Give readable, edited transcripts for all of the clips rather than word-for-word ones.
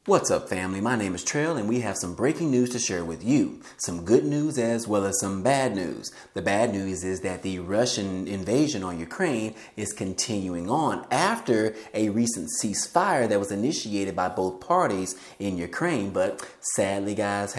What's up, family? My name is Trail, and we have some breaking news to share with you. Some good news as well as some bad news. The bad news is that the Russian invasion on Ukraine is continuing on after a recent ceasefire that was initiated by both parties in Ukraine. But sadly, guys,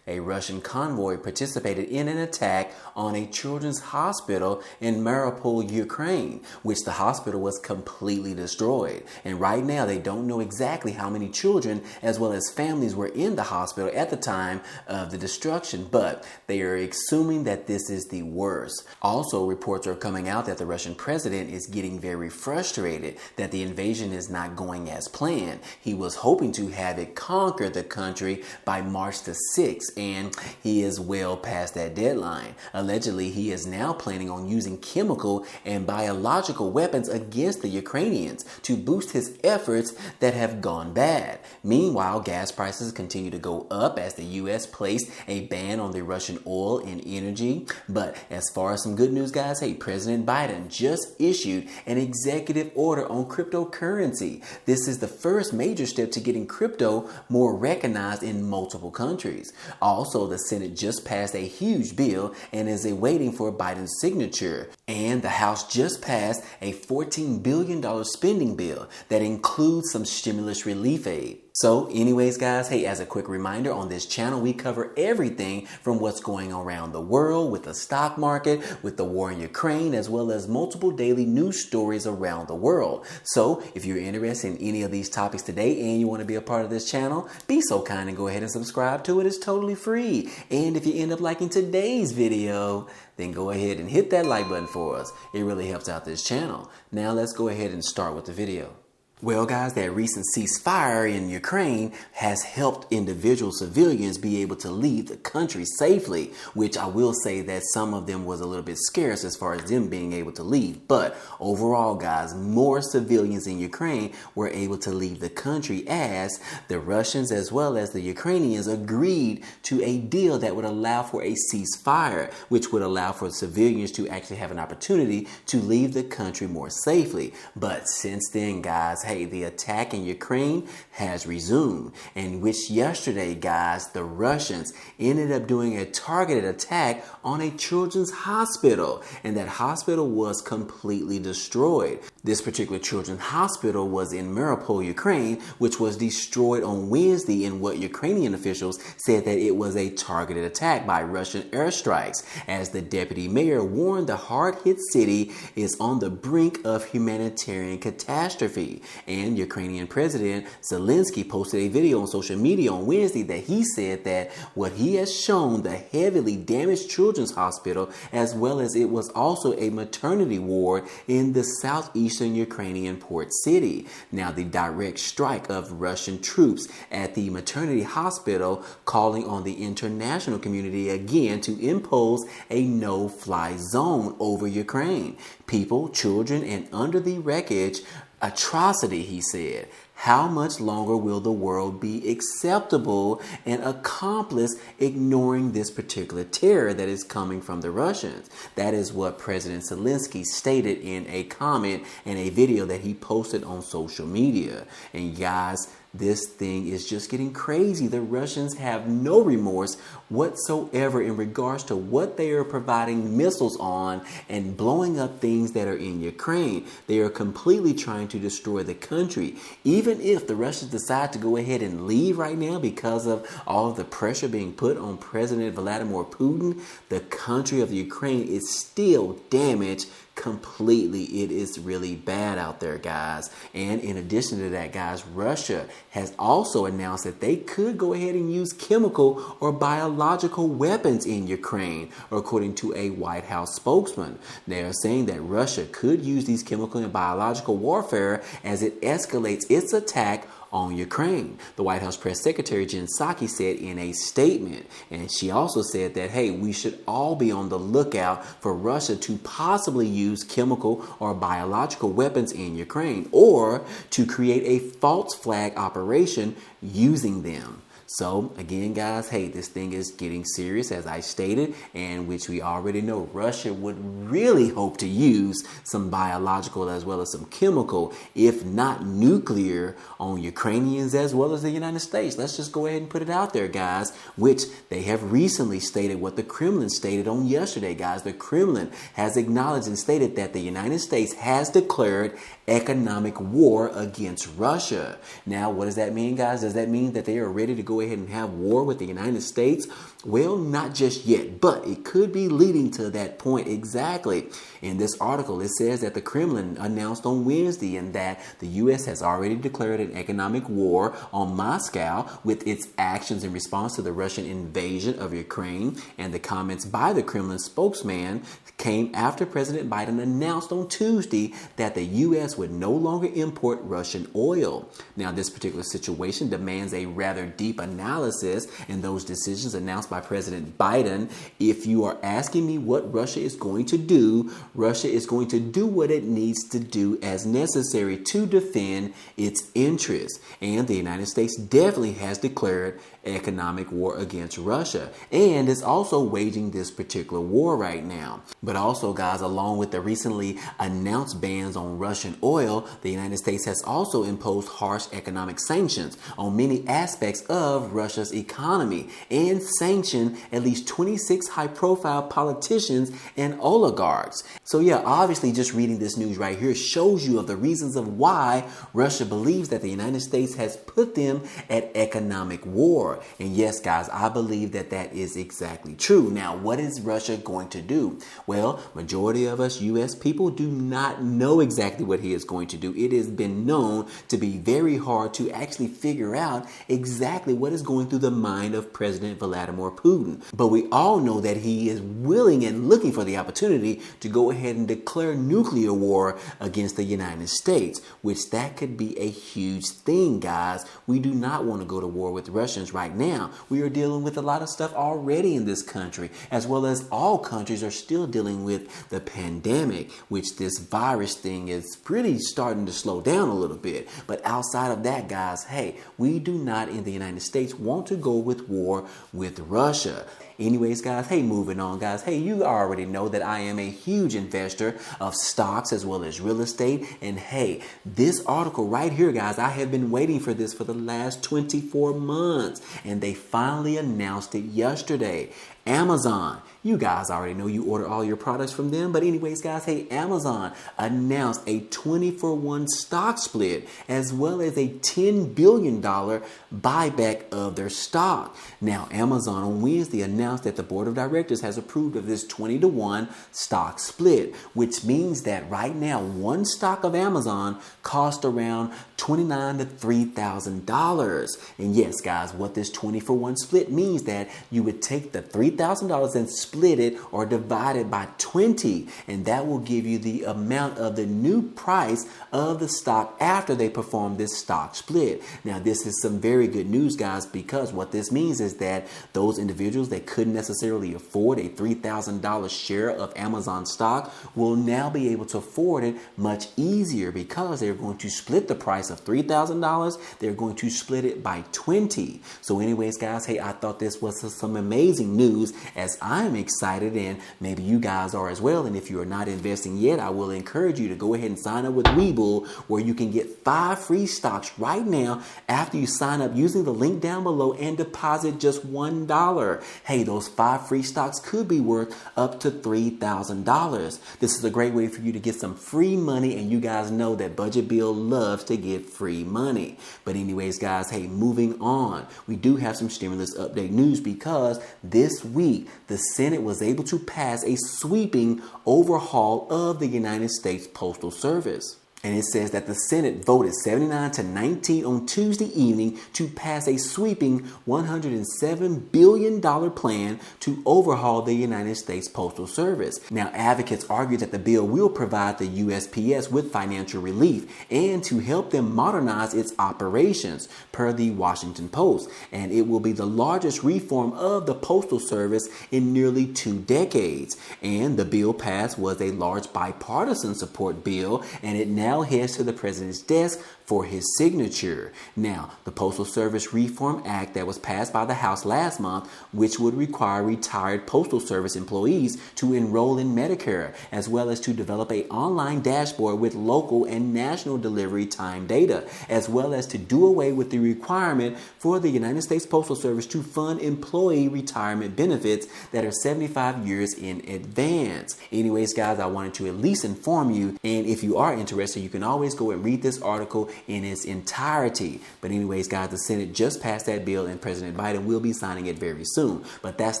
a Russian convoy participated in an attack on a children's hospital in Mariupol, Ukraine, which the hospital was completely destroyed. And right now, they don't know exactly how many children as well as families were in the hospital at the time of the destruction, but they are assuming that this is the worst. Also, reports are coming out that the Russian president is getting very frustrated that the invasion is not going as planned. He was hoping to have it conquer the country by March the 6th, and he is well past that deadline. Allegedly, he is now planning on using chemical and biological weapons against the Ukrainians to boost his efforts that have gone bad. Meanwhile, gas prices continue to go up as the U.S. placed a ban on the Russian oil and energy. But as far as some good news, guys, President Biden just issued an executive order on cryptocurrency. This is the first major step to getting crypto more recognized in multiple countries. Also, the Senate just passed a huge bill and is awaiting for Biden's signature. And the House just passed a $14 billion spending bill that includes some stimulus relief aid. So anyways, guys, as a quick reminder, on this channel, we cover everything from what's going on around the world with the stock market, with the war in Ukraine, as well as multiple daily news stories around the world. So if you're interested in any of these topics today and you want to be a part of this channel, be so kind and go ahead and subscribe to it. It's totally free. And if you end up liking today's video, then go ahead and hit that like button for us. It really helps out this channel. Now let's go ahead and start with the video. Well, guys, that recent ceasefire in Ukraine has helped individual civilians be able to leave the country safely, which I will say that some of them was a little bit scarce as far as them being able to leave. But overall, guys, more civilians in Ukraine were able to leave the country as the Russians as well as the Ukrainians agreed to a deal that would allow for a ceasefire, which would allow for civilians to actually have an opportunity to leave the country more safely. But since then, guys, the attack in Ukraine has resumed, in which yesterday, guys, the Russians ended up doing a targeted attack on a children's hospital, and that hospital was completely destroyed. This particular children's hospital was in Mariupol, Ukraine, which was destroyed on Wednesday, and what Ukrainian officials said that it was a targeted attack by Russian airstrikes, as the deputy mayor warned the hard-hit city is on the brink of humanitarian catastrophe. And Ukrainian President Zelensky posted a video on social media on Wednesday that he said that what he has shown the heavily damaged children's hospital, as well as it was also a maternity ward in the southeastern Ukrainian port city. Now, the direct strike of Russian troops at the maternity hospital, calling on the international community again to impose a no-fly zone over Ukraine. People, children, and under the wreckage, atrocity, he said. How much longer will the world be acceptable and accomplice ignoring this particular terror that is coming from the Russians? That is what President Zelensky stated in a comment in a video that he posted on social media. And guys, this thing is just getting crazy. The Russians have no remorse whatsoever in regards to what they are providing missiles on and blowing up things that are in Ukraine. They are completely trying to destroy the country. Even if the Russians decide to go ahead and leave right now because of all of the pressure being put on President Vladimir Putin, the country of Ukraine is still damaged completely. It is really bad out there, guys. And in addition to that, guys, Russia has also announced that they could go ahead and use chemical or biological weapons in Ukraine, according to a White House spokesman. They are saying that Russia could use these chemical and biological warfare as it escalates its attack on Ukraine. The White House press secretary Jen Psaki said in a statement, and she also said that, we should all be on the lookout for Russia to possibly use chemical or biological weapons in Ukraine, or to create a false flag operation using them. So again, guys, hey, this thing is getting serious, as I stated, and which we already know Russia would really hope to use some biological as well as some chemical, if not nuclear, on Ukrainians as well as the United States. Let's just go ahead and put it out there, guys, which they have recently stated what the Kremlin stated on yesterday, guys. The Kremlin has acknowledged and stated that the United States has declared economic war against Russia. Now, what does that mean, guys? Does that mean that they are ready to go ahead and have war with the United States? Well, not just yet, but it could be leading to that point exactly. In this article, it says that the Kremlin announced on Wednesday and that the U.S. has already declared an economic war on Moscow with its actions in response to the Russian invasion of Ukraine. And the comments by the Kremlin spokesman came after President Biden announced on Tuesday that the U.S. would no longer import Russian oil. Now, this particular situation demands a rather deep analysis, and those decisions announced by President Biden. If you are asking me what Russia is going to do, Russia is going to do what it needs to do as necessary to defend its interests. And the United States definitely has declared economic war against Russia and is also waging this particular war right now. But also, guys, along with the recently announced bans on Russian oil, the United States has also imposed harsh economic sanctions on many aspects of Russia's economy and sanctioned at least 26 high-profile politicians and oligarchs. So yeah, obviously just reading this news right here shows you of the reasons of why Russia believes that the United States has put them at economic war. And yes, guys, I believe that that is exactly true. Now, what is Russia going to do? Well, majority of us U.S. people do not know exactly what he is going to do. It has been known to be very hard to actually figure out exactly what is going through the mind of President Vladimir Putin. But we all know that he is willing and looking for the opportunity to go ahead and declare nuclear war against the United States, which that could be a huge thing, guys. We do not want to go to war with Russians right now. We are dealing with a lot of stuff already in this country, as well as all countries are still dealing with the pandemic, which this virus thing is pretty starting to slow down a little bit. But outside of that, guys, hey, we do not in the United States want to go with war with Russia. Anyways, guys, hey, moving on, guys. Hey, you already know that I am a huge investor of stocks as well as real estate. And hey, this article right here, guys, I have been waiting for this for the last 24 months. And they finally announced it yesterday. Amazon. You guys already know you order all your products from them. But anyways, guys, hey, Amazon announced a 20-for-1 stock split as well as a $10 billion buyback of their stock. Now, Amazon on Wednesday announced that the board of directors has approved of this 20-to-1 stock split, which means that right now, one stock of Amazon costs around $2,900 to $3,000. And yes, guys, what this 20-for-1 split means that you would take the $3,000 and split it or divide it by 20, and that will give you the amount of the new price of the stock after they perform this stock split. Now, this is some very good news, guys, because what this means is that those individuals that couldn't necessarily afford a $3,000 share of Amazon stock will now be able to afford it much easier because they're going to split the price of $3,000. They're going to split it by 20. So anyways, guys, hey, I thought this was some amazing news, as I'm excited and maybe you guys are as well. And if you are not investing yet, I will encourage you to go ahead and sign up with Webull, where you can get 5 free stocks right now after you sign up using the link down below and deposit just $1. Hey, those 5 free stocks could be worth up to $3,000. This is a great way for you to get some free money, and you guys know that Budget Bill loves to get free money. But anyways, guys, hey, moving on, we do have some stimulus update news because this week the Senate was able to pass a sweeping overhaul of the United States Postal Service. And it says that the Senate voted 79-19 on Tuesday evening to pass a sweeping $107 billion plan to overhaul the United States Postal Service. Now, advocates argue that the bill will provide the USPS with financial relief and to help them modernize its operations, per the Washington Post. And it will be the largest reform of the Postal Service in nearly 2 decades. And the bill passed was a large bipartisan support bill, and it now heads to the president's desk for his signature. Now, the Postal Service Reform Act that was passed by the House last month, which would require retired Postal Service employees to enroll in Medicare, as well as to develop an online dashboard with local and national delivery time data, as well as to do away with the requirement for the United States Postal Service to fund employee retirement benefits that are 75 years in advance. Anyways, guys, I wanted to at least inform you, and if you are interested, you can always go and read this article in its entirety. But anyways, guys, the Senate just passed that bill and President Biden will be signing it very soon. But that's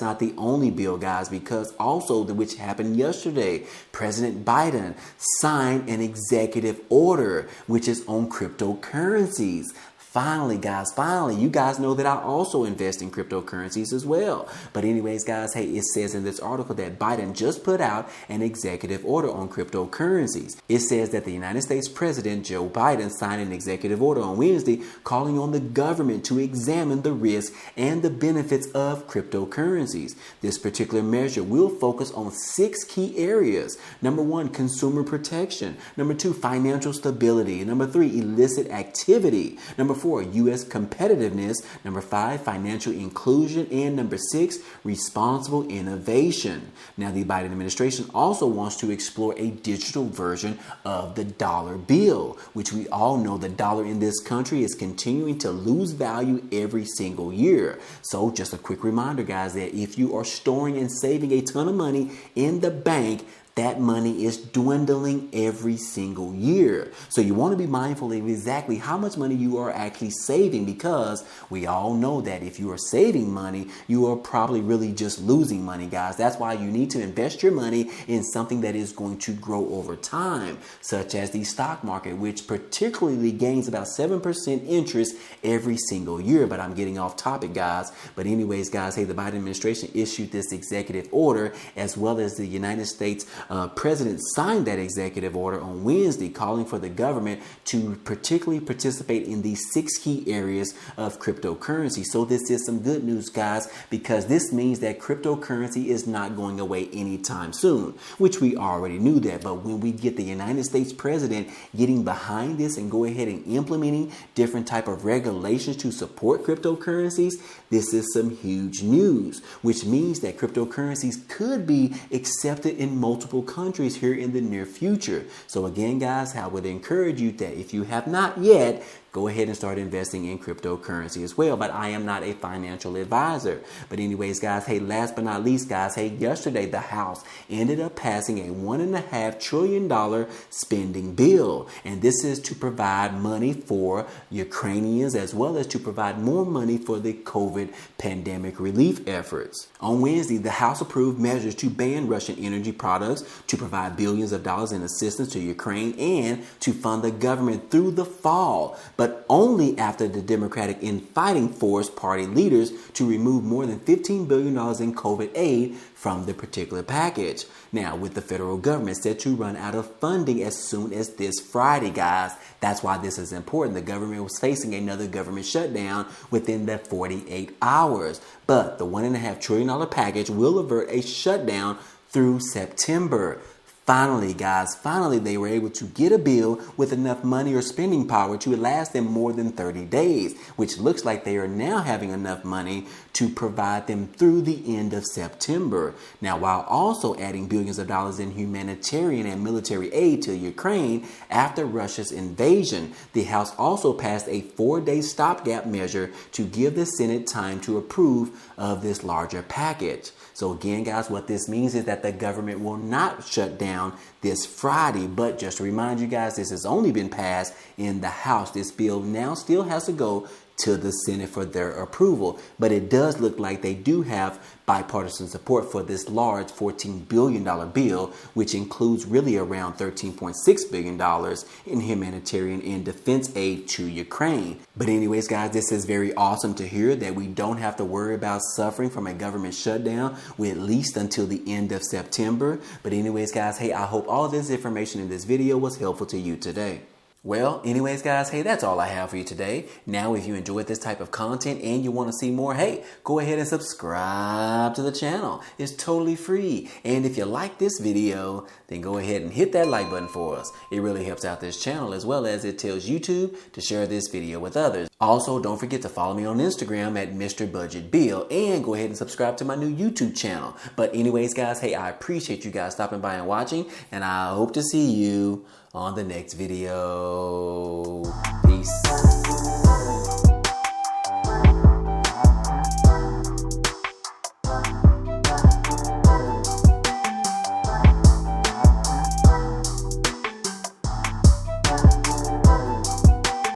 not the only bill, guys, because also, which happened yesterday, President Biden signed an executive order which is on cryptocurrencies. Finally, guys, you guys know that I also invest in cryptocurrencies as well. But anyways, guys, hey, it says in this article that Biden just put out an executive order on cryptocurrencies. It says that the United States President Joe Biden signed an executive order on Wednesday calling on the government to examine the risks and the benefits of cryptocurrencies. This particular measure will focus on 6 key areas. Number 1, consumer protection. Number 2, financial stability. Number 3, illicit activity. Number 4, U.S. competitiveness. Number 5, financial inclusion. And number 6, responsible innovation. Now, the Biden administration also wants to explore a digital version of the dollar bill, which we all know the dollar in this country is continuing to lose value every single year. So just a quick reminder, guys, that if you are storing and saving a ton of money in the bank, that money is dwindling every single year. So you want to be mindful of exactly how much money you are actually saving, because we all know that if you are saving money, you are probably really just losing money, guys. That's why you need to invest your money in something that is going to grow over time, such as the stock market, which particularly gains about 7% interest every single year. But I'm getting off topic, guys. But anyways, guys, hey, the Biden administration issued this executive order, as well as the United States President signed that executive order on Wednesday, calling for the government to particularly participate in these 6 key areas of cryptocurrency. So this is some good news, guys, because this means that cryptocurrency is not going away anytime soon, which we already knew that. But when we get the United States president getting behind this and go ahead and implementing different type of regulations to support cryptocurrencies, this is some huge news, which means that cryptocurrencies could be accepted in multiple countries here in the near future. So again, guys, I would encourage you that if you have not yet, go ahead and start investing in cryptocurrency as well. But I am not a financial advisor. But anyways, guys, hey, last but not least, guys, hey, yesterday the House ended up passing a $1.5 trillion spending bill. And this is to provide money for Ukrainians, as well as to provide more money for the COVID pandemic relief efforts. On Wednesday, the House approved measures to ban Russian energy products, to provide billions of dollars in assistance to Ukraine, and to fund the government through the fall, but only after the Democratic Fighting Force party leaders to remove more than $15 billion in COVID aid from the particular package. Now, with the federal government set to run out of funding as soon as this Friday, guys. That's why this is important. The government was facing another government shutdown within the 48 hours. But the $1.5 trillion package will avert a shutdown through September. Finally, guys, they were able to get a bill with enough money or spending power to last them more than 30 days, which looks like they are now having enough money to provide them through the end of September. Now, while also adding billions of dollars in humanitarian and military aid to Ukraine after Russia's invasion, the House also passed a 4-day stopgap measure to give the Senate time to approve of this larger package. So again, guys, what this means is that the government will not shut down this Friday. But just to remind you guys, this has only been passed in the House. This bill now still has to go to the Senate for their approval. But it does look like they do have bipartisan support for this large $14 billion bill, which includes really around $13.6 billion in humanitarian and defense aid to Ukraine. But anyways, guys, this is very awesome to hear that we don't have to worry about suffering from a government shutdown with at least until the end of September. But anyways, guys, hey, I hope all this information in this video was helpful to you today. Well, anyways, guys, hey, that's all I have for you today. Now, if you enjoyed this type of content and you want to see more, hey, go ahead and subscribe to the channel. It's totally free. And if you like this video, then go ahead and hit that like button for us. It really helps out this channel, as well as it tells YouTube to share this video with others. Also, don't forget to follow me on Instagram at Mr. Budget Bill, and go ahead and subscribe to my new YouTube channel. But anyways, guys, hey, I appreciate you guys stopping by and watching, and I hope to see you on the next video. Peace.